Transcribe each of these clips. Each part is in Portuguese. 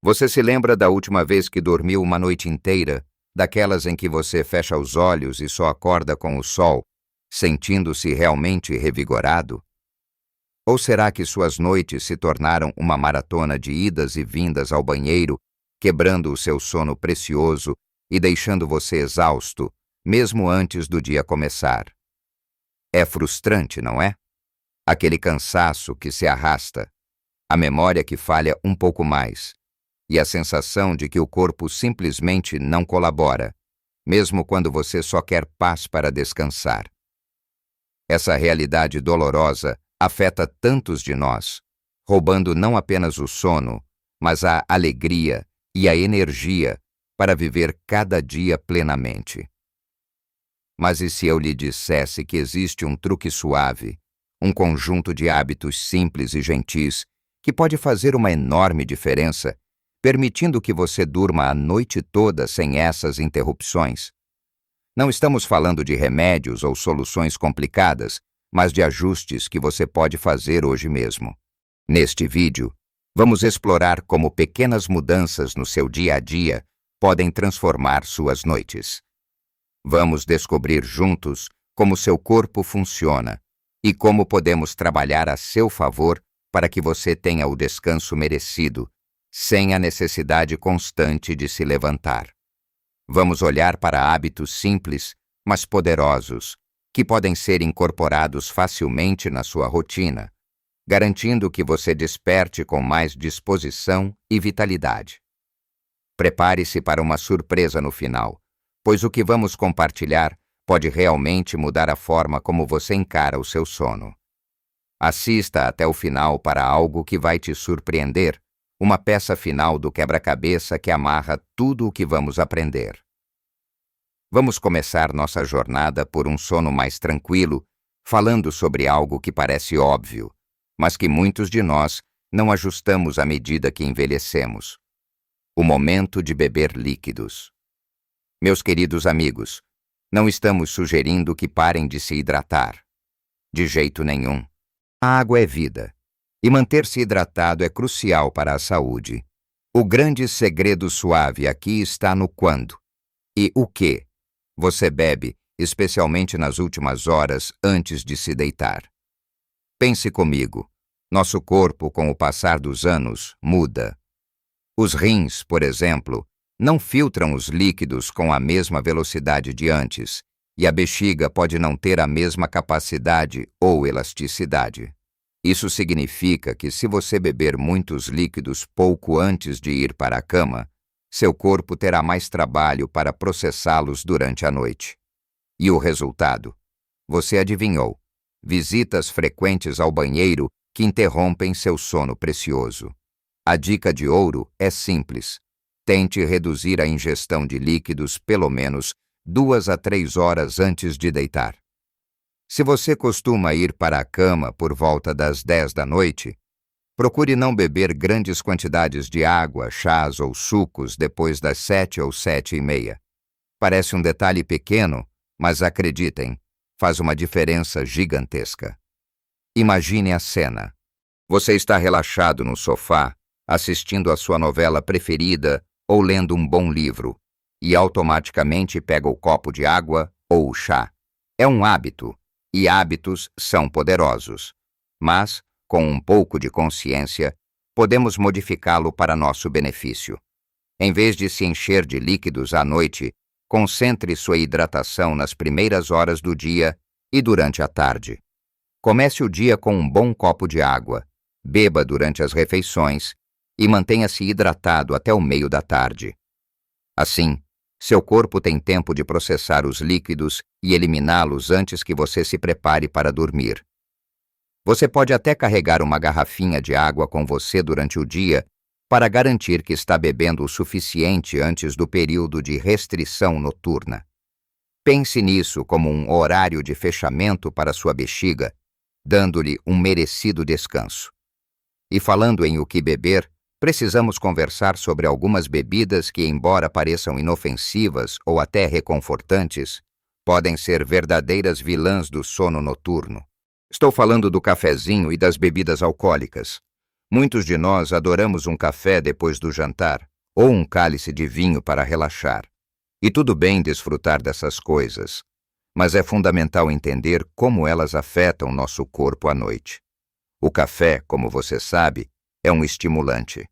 Você se lembra da última vez que dormiu uma noite inteira, daquelas em que você fecha os olhos e só acorda com o sol, sentindo-se realmente revigorado? Ou será que suas noites se tornaram uma maratona de idas e vindas ao banheiro, quebrando o seu sono precioso e deixando você exausto, mesmo antes do dia começar? É frustrante, não é? Aquele cansaço que se arrasta, a memória que falha um pouco mais, e a sensação de que o corpo simplesmente não colabora, mesmo quando você só quer paz para descansar. Essa realidade dolorosa afeta tantos de nós, roubando não apenas o sono, mas a alegria e a energia para viver cada dia plenamente. Mas e se eu lhe dissesse que existe um truque suave, um conjunto de hábitos simples e gentis que pode fazer uma enorme diferença, permitindo que você durma a noite toda sem essas interrupções? Não estamos falando de remédios ou soluções complicadas, mas de ajustes que você pode fazer hoje mesmo. Neste vídeo, vamos explorar como pequenas mudanças no seu dia a dia podem transformar suas noites. Vamos descobrir juntos como seu corpo funciona e como podemos trabalhar a seu favor para que você tenha o descanso merecido, sem a necessidade constante de se levantar. Vamos olhar para hábitos simples, mas poderosos, que podem ser incorporados facilmente na sua rotina, garantindo que você desperte com mais disposição e vitalidade. Prepare-se para uma surpresa no final, pois o que vamos compartilhar pode realmente mudar a forma como você encara o seu sono. Assista até o final para algo que vai te surpreender, uma peça final do quebra-cabeça que amarra tudo o que vamos aprender. Vamos começar nossa jornada por um sono mais tranquilo, falando sobre algo que parece óbvio, mas que muitos de nós não ajustamos à medida que envelhecemos. O momento de beber líquidos. Meus queridos amigos, não estamos sugerindo que parem de se hidratar. De jeito nenhum. A água é vida, e manter-se hidratado é crucial para a saúde. O grande segredo suave aqui está no quando e o que você bebe, especialmente nas últimas horas antes de se deitar. Pense comigo, nosso corpo, com o passar dos anos, muda. Os rins, por exemplo, não filtram os líquidos com a mesma velocidade de antes, e a bexiga pode não ter a mesma capacidade ou elasticidade. Isso significa que se você beber muitos líquidos pouco antes de ir para a cama, seu corpo terá mais trabalho para processá-los durante a noite. E o resultado? Você adivinhou: visitas frequentes ao banheiro que interrompem seu sono precioso. A dica de ouro é simples. Tente reduzir a ingestão de líquidos pelo menos 2 a 3 horas antes de deitar. Se você costuma ir para a cama por volta das 10 da noite, procure não beber grandes quantidades de água, chás ou sucos depois das 7 ou 7:30. Parece um detalhe pequeno, mas acreditem, faz uma diferença gigantesca. Imagine a cena. Você está relaxado no sofá, assistindo a sua novela preferida ou lendo um bom livro, e automaticamente pega o copo de água ou o chá. É um hábito, e hábitos são poderosos. Mas, com um pouco de consciência, podemos modificá-lo para nosso benefício. Em vez de se encher de líquidos à noite, concentre sua hidratação nas primeiras horas do dia e durante a tarde. Comece o dia com um bom copo de água, beba durante as refeições e mantenha-se hidratado até o meio da tarde. Assim, seu corpo tem tempo de processar os líquidos e eliminá-los antes que você se prepare para dormir. Você pode até carregar uma garrafinha de água com você durante o dia para garantir que está bebendo o suficiente antes do período de restrição noturna. Pense nisso como um horário de fechamento para sua bexiga, dando-lhe um merecido descanso. E falando em o que beber, precisamos conversar sobre algumas bebidas que, embora pareçam inofensivas ou até reconfortantes, podem ser verdadeiras vilãs do sono noturno. Estou falando do cafezinho e das bebidas alcoólicas. Muitos de nós adoramos um café depois do jantar, ou um cálice de vinho para relaxar. E tudo bem desfrutar dessas coisas, mas é fundamental entender como elas afetam nosso corpo à noite. O café, como você sabe, é um estimulante.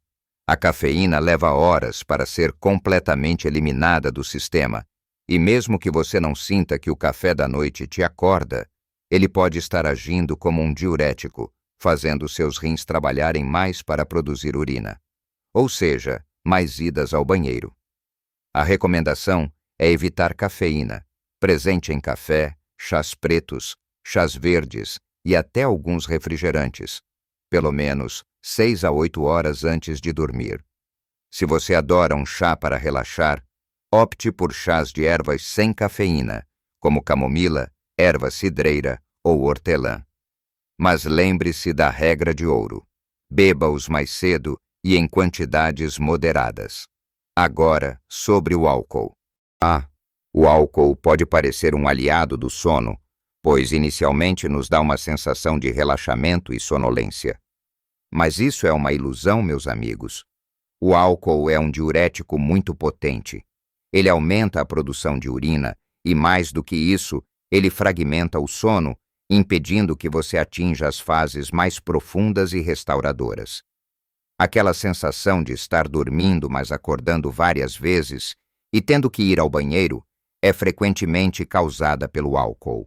A cafeína leva horas para ser completamente eliminada do sistema, e mesmo que você não sinta que o café da noite te acorda, ele pode estar agindo como um diurético, fazendo seus rins trabalharem mais para produzir urina. Ou seja, mais idas ao banheiro. A recomendação é evitar cafeína, presente em café, chás pretos, chás verdes e até alguns refrigerantes, pelo menos 6 a 8 horas antes de dormir. Se você adora um chá para relaxar, opte por chás de ervas sem cafeína, como camomila, erva cidreira ou hortelã. Mas lembre-se da regra de ouro. Beba-os mais cedo e em quantidades moderadas. Agora, sobre o álcool. O álcool pode parecer um aliado do sono, pois inicialmente nos dá uma sensação de relaxamento e sonolência. Mas isso é uma ilusão, meus amigos. O álcool é um diurético muito potente. Ele aumenta a produção de urina e, mais do que isso, ele fragmenta o sono, impedindo que você atinja as fases mais profundas e restauradoras. Aquela sensação de estar dormindo, mas acordando várias vezes e tendo que ir ao banheiro é frequentemente causada pelo álcool.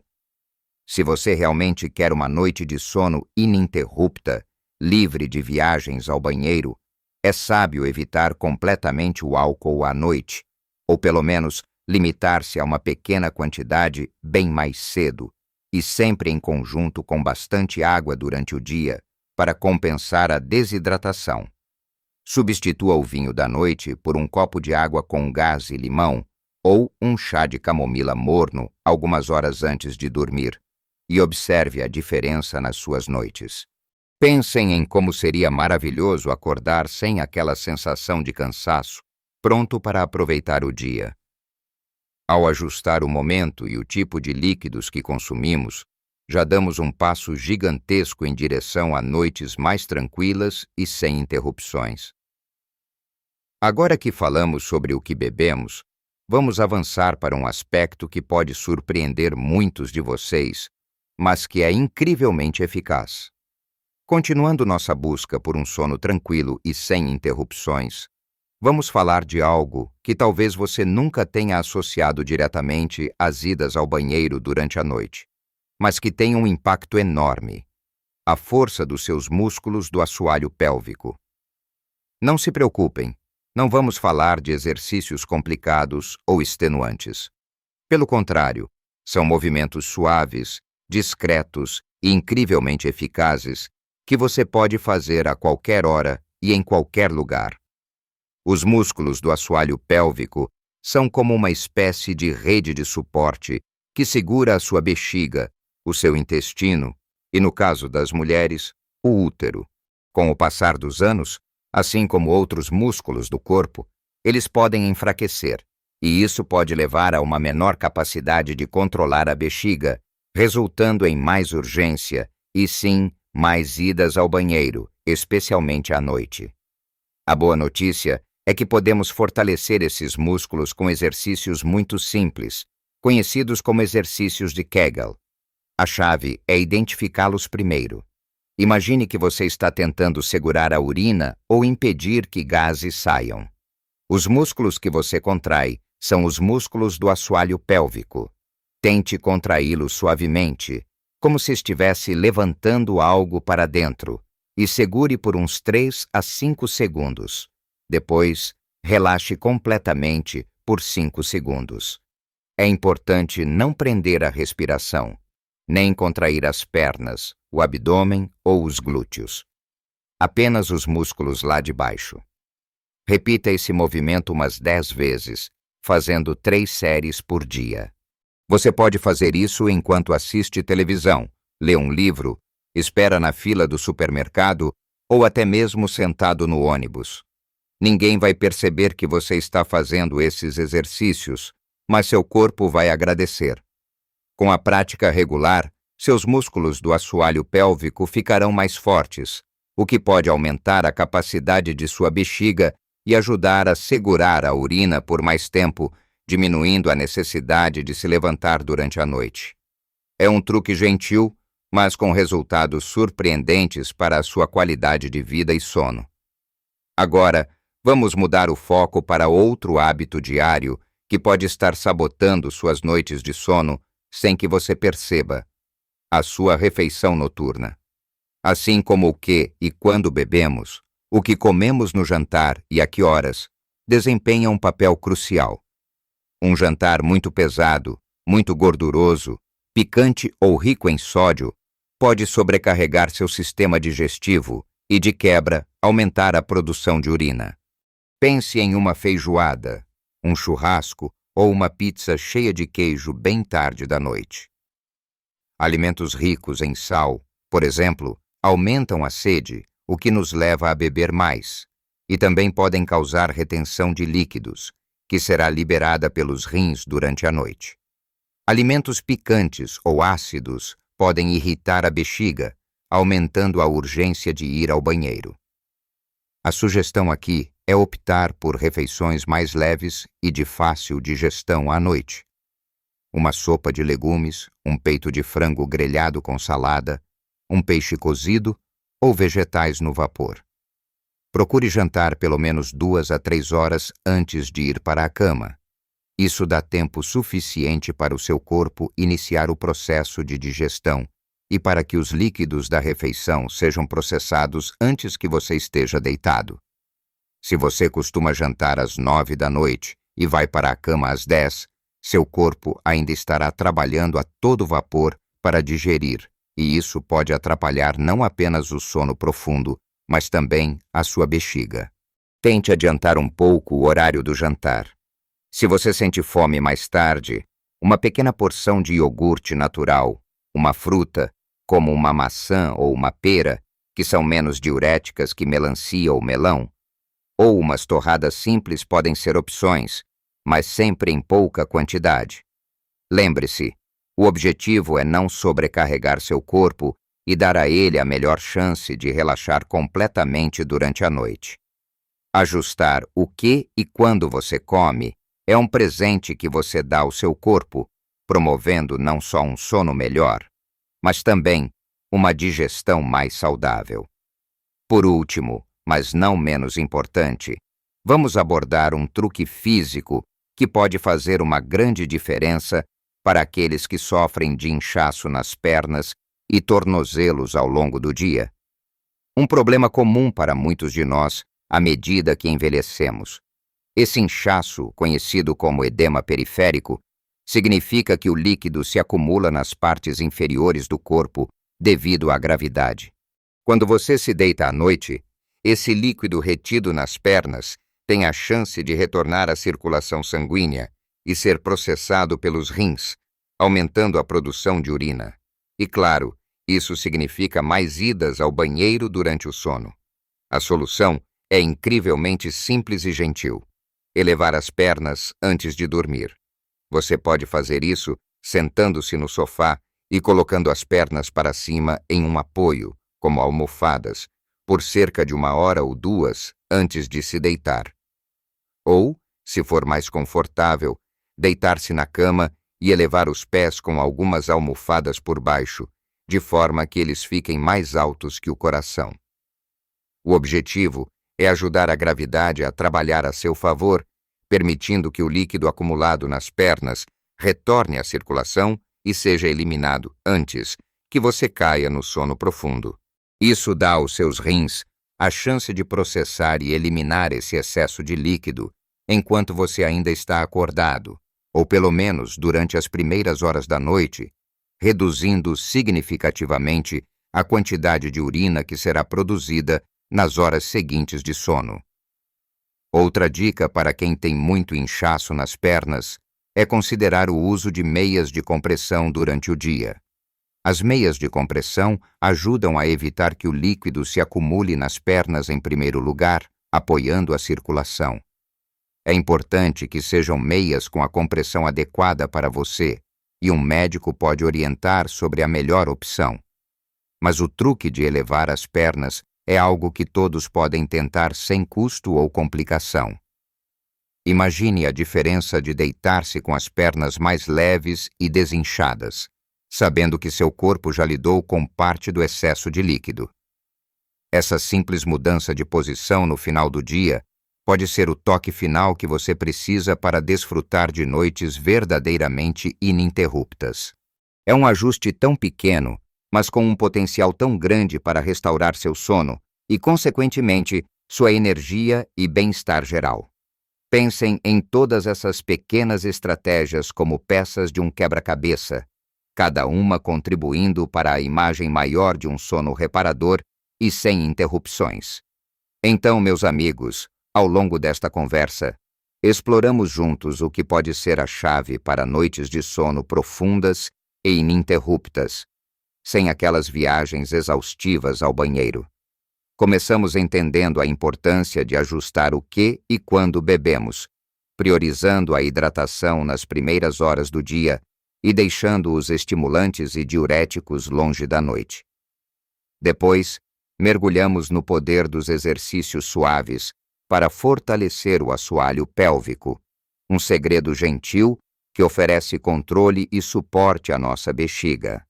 Se você realmente quer uma noite de sono ininterrupta, livre de viagens ao banheiro, é sábio evitar completamente o álcool à noite, ou pelo menos limitar-se a uma pequena quantidade bem mais cedo, e sempre em conjunto com bastante água durante o dia, para compensar a desidratação. Substitua o vinho da noite por um copo de água com gás e limão, ou um chá de camomila morno algumas horas antes de dormir, e observe a diferença nas suas noites. Pensem em como seria maravilhoso acordar sem aquela sensação de cansaço, pronto para aproveitar o dia. Ao ajustar o momento e o tipo de líquidos que consumimos, já damos um passo gigantesco em direção a noites mais tranquilas e sem interrupções. Agora que falamos sobre o que bebemos, vamos avançar para um aspecto que pode surpreender muitos de vocês, mas que é incrivelmente eficaz. Continuando nossa busca por um sono tranquilo e sem interrupções, vamos falar de algo que talvez você nunca tenha associado diretamente às idas ao banheiro durante a noite, mas que tem um impacto enorme: a força dos seus músculos do assoalho pélvico. Não se preocupem, não vamos falar de exercícios complicados ou extenuantes. Pelo contrário, são movimentos suaves, discretos e incrivelmente eficazes que você pode fazer a qualquer hora e em qualquer lugar. Os músculos do assoalho pélvico são como uma espécie de rede de suporte que segura a sua bexiga, o seu intestino e, no caso das mulheres, o útero. Com o passar dos anos, assim como outros músculos do corpo, eles podem enfraquecer, e isso pode levar a uma menor capacidade de controlar a bexiga, resultando em mais urgência e, sim, mais idas ao banheiro, especialmente à noite. A boa notícia é que podemos fortalecer esses músculos com exercícios muito simples, conhecidos como exercícios de Kegel. A chave é identificá-los primeiro. Imagine que você está tentando segurar a urina ou impedir que gases saiam. Os músculos que você contrai são os músculos do assoalho pélvico. Tente contraí-los suavemente, como se estivesse levantando algo para dentro, e segure por uns 3 a 5 segundos. Depois, relaxe completamente por 5 segundos. É importante não prender a respiração, nem contrair as pernas, o abdômen ou os glúteos. Apenas os músculos lá de baixo. Repita esse movimento umas 10 vezes, fazendo 3 séries por dia. Você pode fazer isso enquanto assiste televisão, lê um livro, espera na fila do supermercado ou até mesmo sentado no ônibus. Ninguém vai perceber que você está fazendo esses exercícios, mas seu corpo vai agradecer. Com a prática regular, seus músculos do assoalho pélvico ficarão mais fortes, o que pode aumentar a capacidade de sua bexiga e ajudar a segurar a urina por mais tempo, diminuindo a necessidade de se levantar durante a noite. É um truque gentil, mas com resultados surpreendentes para a sua qualidade de vida e sono. Agora, vamos mudar o foco para outro hábito diário que pode estar sabotando suas noites de sono sem que você perceba: a sua refeição noturna. Assim como o que e quando bebemos, o que comemos no jantar e a que horas desempenha um papel crucial. Um jantar muito pesado, muito gorduroso, picante ou rico em sódio pode sobrecarregar seu sistema digestivo e, de quebra, aumentar a produção de urina. Pense em uma feijoada, um churrasco ou uma pizza cheia de queijo bem tarde da noite. Alimentos ricos em sal, por exemplo, aumentam a sede, o que nos leva a beber mais, e também podem causar retenção de líquidos, que será liberada pelos rins durante a noite. Alimentos picantes ou ácidos podem irritar a bexiga, aumentando a urgência de ir ao banheiro. A sugestão aqui é optar por refeições mais leves e de fácil digestão à noite. Uma sopa de legumes, um peito de frango grelhado com salada, um peixe cozido ou vegetais no vapor. Procure jantar pelo menos 2 a 3 horas antes de ir para a cama. Isso dá tempo suficiente para o seu corpo iniciar o processo de digestão e para que os líquidos da refeição sejam processados antes que você esteja deitado. Se você costuma jantar às 9 da noite e vai para a cama às 10, seu corpo ainda estará trabalhando a todo vapor para digerir, e isso pode atrapalhar não apenas o sono profundo, mas também a sua bexiga. Tente adiantar um pouco o horário do jantar. Se você sente fome mais tarde, uma pequena porção de iogurte natural, uma fruta, como uma maçã ou uma pera, que são menos diuréticas que melancia ou melão, ou umas torradas simples podem ser opções, mas sempre em pouca quantidade. Lembre-se, o objetivo é não sobrecarregar seu corpo e dar a ele a melhor chance de relaxar completamente durante a noite. Ajustar o que e quando você come é um presente que você dá ao seu corpo, promovendo não só um sono melhor, mas também uma digestão mais saudável. Por último, mas não menos importante, vamos abordar um truque físico que pode fazer uma grande diferença para aqueles que sofrem de inchaço nas pernas e tornozelos ao longo do dia. Um problema comum para muitos de nós à medida que envelhecemos. Esse inchaço, conhecido como edema periférico, significa que o líquido se acumula nas partes inferiores do corpo devido à gravidade. Quando você se deita à noite, esse líquido retido nas pernas tem a chance de retornar à circulação sanguínea e ser processado pelos rins, aumentando a produção de urina. E claro, isso significa mais idas ao banheiro durante o sono. A solução é incrivelmente simples e gentil: elevar as pernas antes de dormir. Você pode fazer isso sentando-se no sofá e colocando as pernas para cima em um apoio, como almofadas, por cerca de 1 hora ou 2 antes de se deitar. Ou, se for mais confortável, deitar-se na cama e elevar os pés com algumas almofadas por baixo, de forma que eles fiquem mais altos que o coração. O objetivo é ajudar a gravidade a trabalhar a seu favor, permitindo que o líquido acumulado nas pernas retorne à circulação e seja eliminado antes que você caia no sono profundo. Isso dá aos seus rins a chance de processar e eliminar esse excesso de líquido enquanto você ainda está acordado, ou pelo menos durante as primeiras horas da noite, reduzindo significativamente a quantidade de urina que será produzida nas horas seguintes de sono. Outra dica para quem tem muito inchaço nas pernas é considerar o uso de meias de compressão durante o dia. As meias de compressão ajudam a evitar que o líquido se acumule nas pernas em primeiro lugar, apoiando a circulação. É importante que sejam meias com a compressão adequada para você, e um médico pode orientar sobre a melhor opção. Mas o truque de elevar as pernas é algo que todos podem tentar sem custo ou complicação. Imagine a diferença de deitar-se com as pernas mais leves e desinchadas, sabendo que seu corpo já lidou com parte do excesso de líquido. Essa simples mudança de posição no final do dia pode ser o toque final que você precisa para desfrutar de noites verdadeiramente ininterruptas. É um ajuste tão pequeno, mas com um potencial tão grande para restaurar seu sono e, consequentemente, sua energia e bem-estar geral. Pensem em todas essas pequenas estratégias como peças de um quebra-cabeça, cada uma contribuindo para a imagem maior de um sono reparador e sem interrupções. Então, meus amigos, ao longo desta conversa, exploramos juntos o que pode ser a chave para noites de sono profundas e ininterruptas, sem aquelas viagens exaustivas ao banheiro. Começamos entendendo a importância de ajustar o que e quando bebemos, priorizando a hidratação nas primeiras horas do dia e deixando os estimulantes e diuréticos longe da noite. Depois, mergulhamos no poder dos exercícios suaves para fortalecer o assoalho pélvico, um segredo gentil que oferece controle e suporte à nossa bexiga.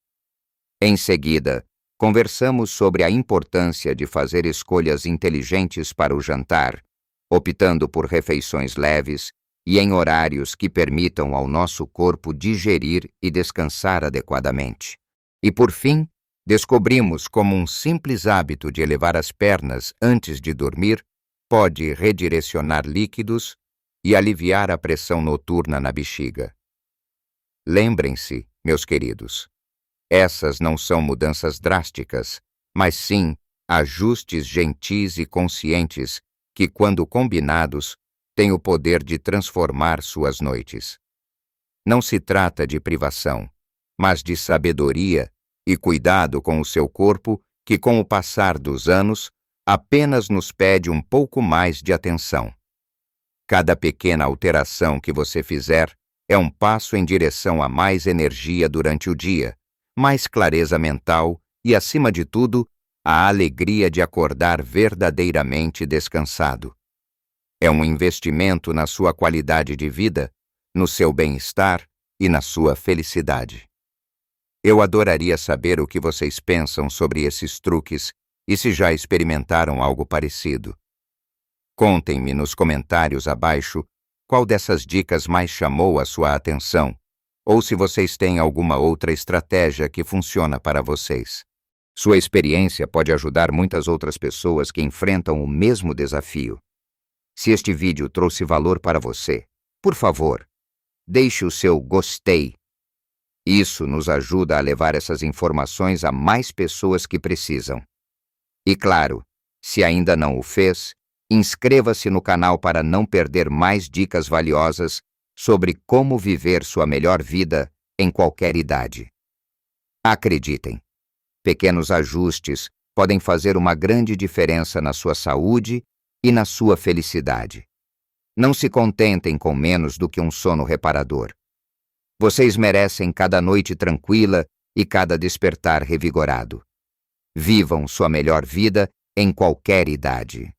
Em seguida, conversamos sobre a importância de fazer escolhas inteligentes para o jantar, optando por refeições leves e em horários que permitam ao nosso corpo digerir e descansar adequadamente. E por fim, descobrimos como um simples hábito de elevar as pernas antes de dormir pode redirecionar líquidos e aliviar a pressão noturna na bexiga. Lembrem-se, meus queridos, essas não são mudanças drásticas, mas sim ajustes gentis e conscientes que, quando combinados, têm o poder de transformar suas noites. Não se trata de privação, mas de sabedoria e cuidado com o seu corpo que, com o passar dos anos, apenas nos pede um pouco mais de atenção. Cada pequena alteração que você fizer é um passo em direção a mais energia durante o dia, mais clareza mental e, acima de tudo, a alegria de acordar verdadeiramente descansado. É um investimento na sua qualidade de vida, no seu bem-estar e na sua felicidade. Eu adoraria saber o que vocês pensam sobre esses truques e se já experimentaram algo parecido. Contem-me nos comentários abaixo qual dessas dicas mais chamou a sua atenção, ou se vocês têm alguma outra estratégia que funciona para vocês. Sua experiência pode ajudar muitas outras pessoas que enfrentam o mesmo desafio. Se este vídeo trouxe valor para você, por favor, deixe o seu gostei. Isso nos ajuda a levar essas informações a mais pessoas que precisam. E claro, se ainda não o fez, inscreva-se no canal para não perder mais dicas valiosas sobre como viver sua melhor vida em qualquer idade. Acreditem, pequenos ajustes podem fazer uma grande diferença na sua saúde e na sua felicidade. Não se contentem com menos do que um sono reparador. Vocês merecem cada noite tranquila e cada despertar revigorado. Vivam sua melhor vida em qualquer idade.